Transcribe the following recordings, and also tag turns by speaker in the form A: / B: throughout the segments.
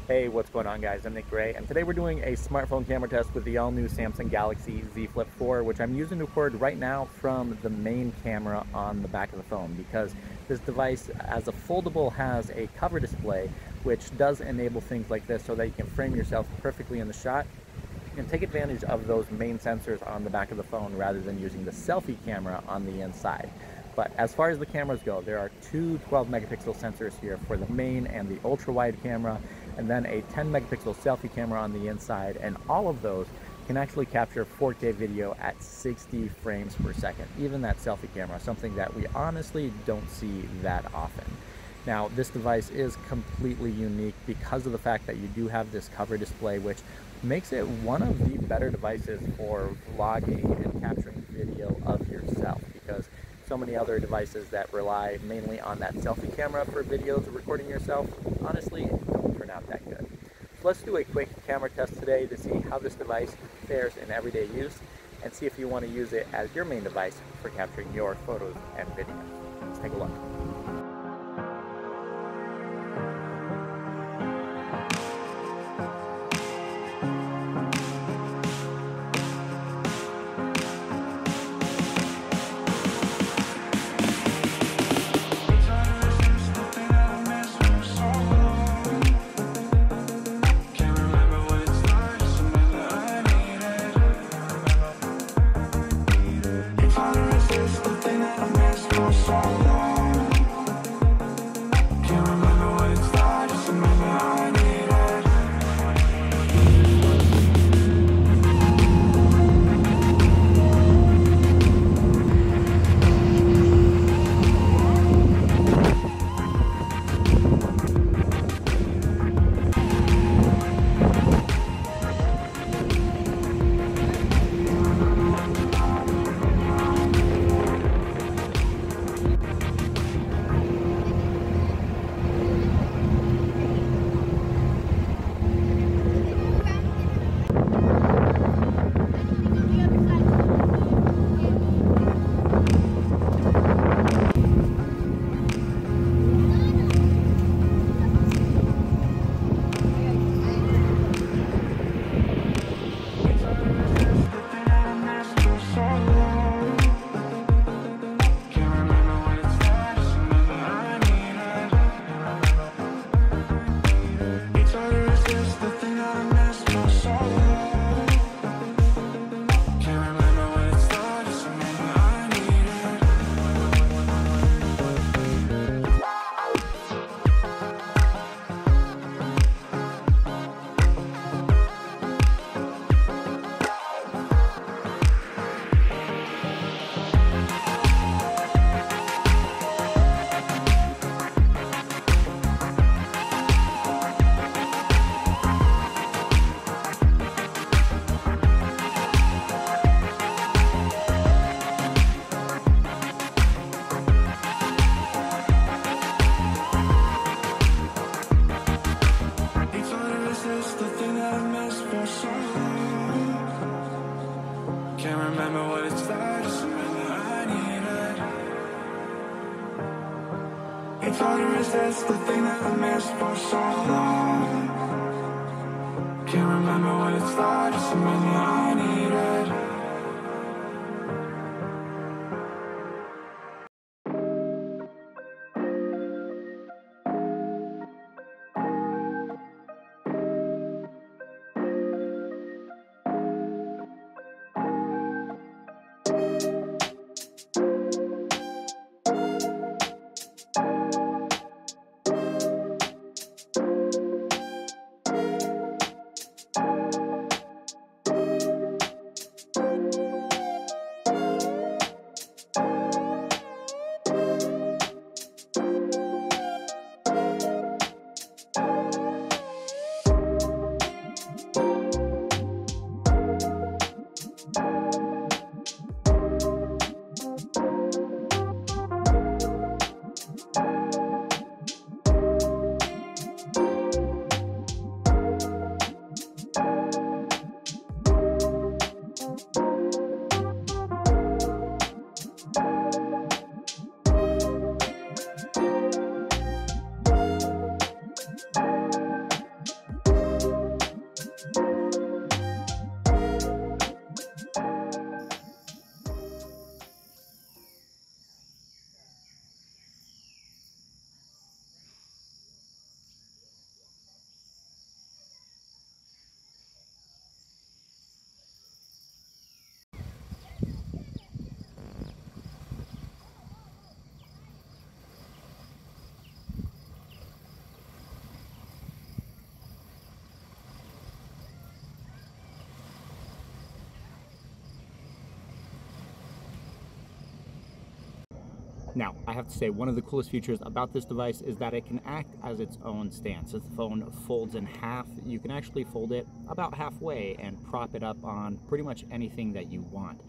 A: Hey, what's going on guys? I'm Nick Gray, and today we're doing a smartphone camera test with the all-new Samsung Galaxy Z Flip 4, which I'm using to record right now from the main camera on the back of the phone, because this device, as a foldable, has a cover display, which does enable things like this so that you can frame yourself perfectly in the shot and take advantage of those main sensors on the back of the phone rather than using the selfie camera on the inside. But as far as the cameras go, there are two 12 megapixel sensors here for the main and the ultra wide camera, and then a 10 megapixel selfie camera on the inside, and all of those can actually capture 4K video at 60 frames per second. Even that selfie camera, something that we honestly don't see that often. Now, this device is completely unique because of the fact that you do have this cover display, which makes it one of the better devices for vlogging and capturing video of yourself, because so many other devices that rely mainly on that selfie camera for videos of recording yourself honestly don't turn out that good. So let's do a quick camera test today to see how this device fares in everyday use and see if you want to use it as your main device for capturing your photos and videos. Let's take a look.
B: Can't remember what it's like, just remember I need it. It's hard to resist the thing that I missed for so long. Can't remember what it's like, just remember I need it.
A: Now, I have to say, one of the coolest features about this device is that it can act as its own stand. Since the phone folds in half, you can actually fold it about halfway and prop it up on pretty much anything that you want.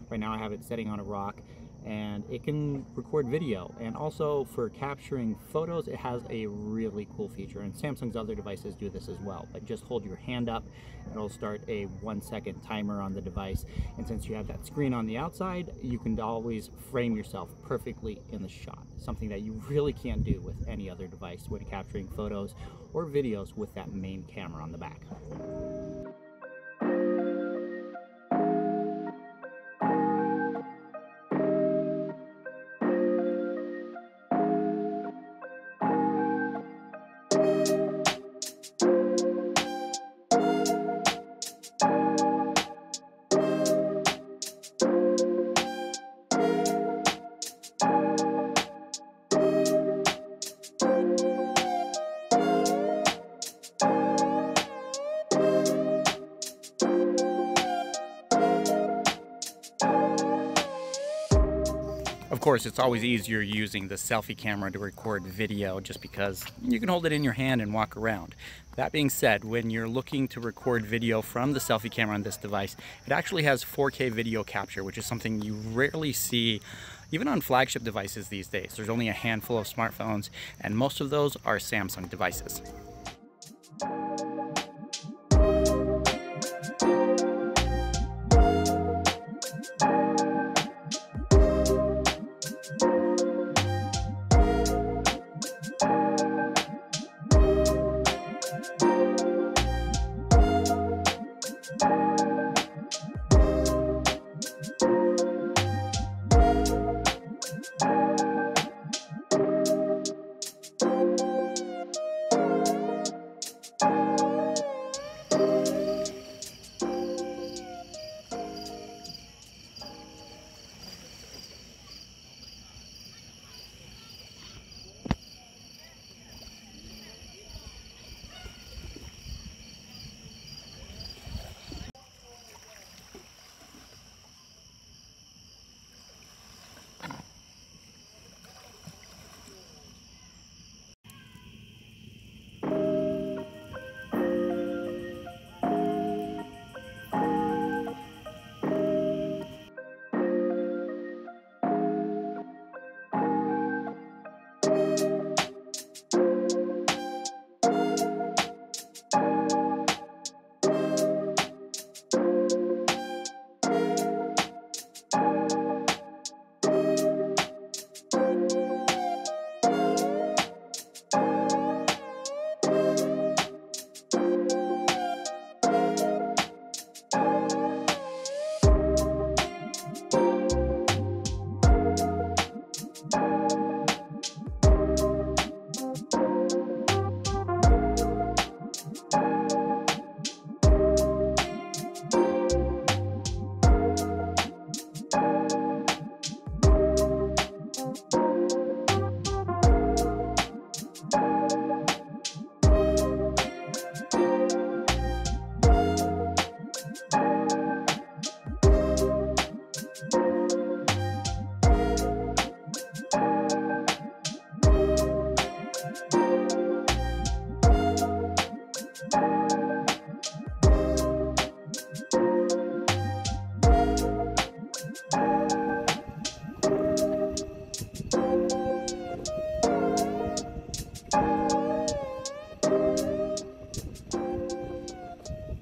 A: Right now I have it sitting on a rock, and it can record video, and also for capturing photos it has a really cool feature, and Samsung's other devices do this as well. Like, just hold your hand up, it'll start a 1-second timer on the device, and since you have that screen on the outside, you can always frame yourself perfectly in the shot, something that you really can't do with any other device when capturing photos or videos with that main camera on the back. Of course, it's always easier using the selfie camera to record video just because you can hold it in your hand and walk around. That being said, when you're looking to record video from the selfie camera on this device, it actually has 4K video capture, which is something you rarely see even on flagship devices these days. There's only a handful of smartphones, and most of those are Samsung devices.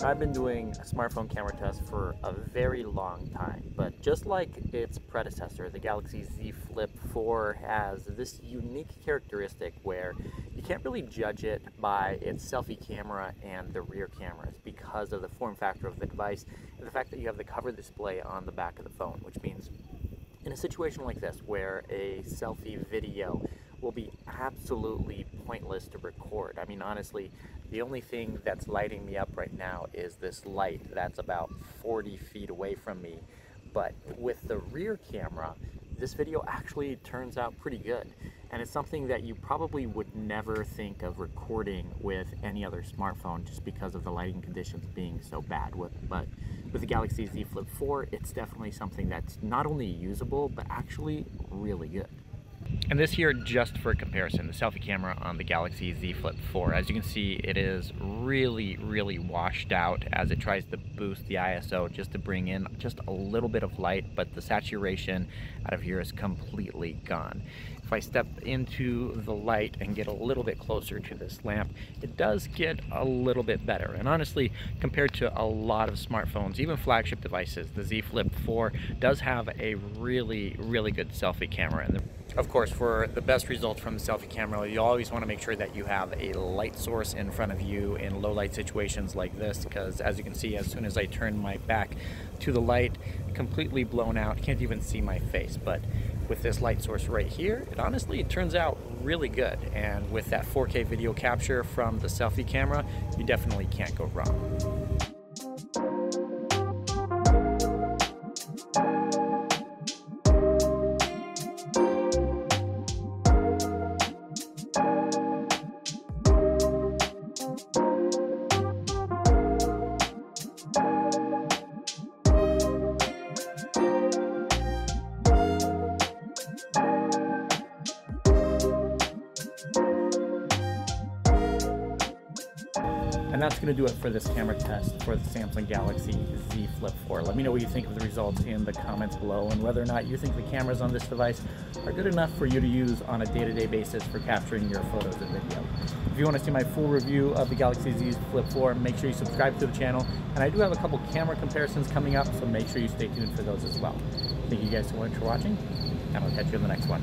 A: I've been doing a smartphone camera test for a very long time, but just like its predecessor, the Galaxy Z Flip 4 has this unique characteristic where you can't really judge it by its selfie camera and the rear cameras because of the form factor of the device and the fact that you have the cover display on the back of the phone, which means in a situation like this where a selfie video will be absolutely pointless to record. I mean, honestly, the only thing that's lighting me up right now is this light that's about 40 feet away from me. But with the rear camera, this video actually turns out pretty good. And it's something that you probably would never think of recording with any other smartphone just because of the lighting conditions being so bad. But with the Galaxy Z Flip 4, it's definitely something that's not only usable, but actually really good. And this here, just for comparison, the selfie camera on the Galaxy Z Flip 4. As you can see, it is really washed out as it tries to boost the ISO just to bring in just a little bit of light, but the saturation out of here is completely gone. If I step into the light and get a little bit closer to this lamp, it does get a little bit better. And honestly, compared to a lot of smartphones, even flagship devices, the Z Flip 4 does have a really good selfie camera. And of course, for the best results from the selfie camera, you always want to make sure that you have a light source in front of you in low light situations like this, because as you can see, as soon as I turn my back to the light, completely blown out, can't even see my face. But with this light source right here, it turns out really good. And with that 4K video capture from the selfie camera, you definitely can't go wrong. And that's going to do it for this camera test for the Samsung Galaxy Z Flip 4. Let me know what you think of the results in the comments below, and whether or not you think the cameras on this device are good enough for you to use on a day-to-day basis for capturing your photos and video. If you want to see my full review of the Galaxy Z Flip 4, make sure you subscribe to the channel. And I do have a couple camera comparisons coming up, so make sure you stay tuned for those as well. Thank you guys so much for watching, and I'll catch you in the next one.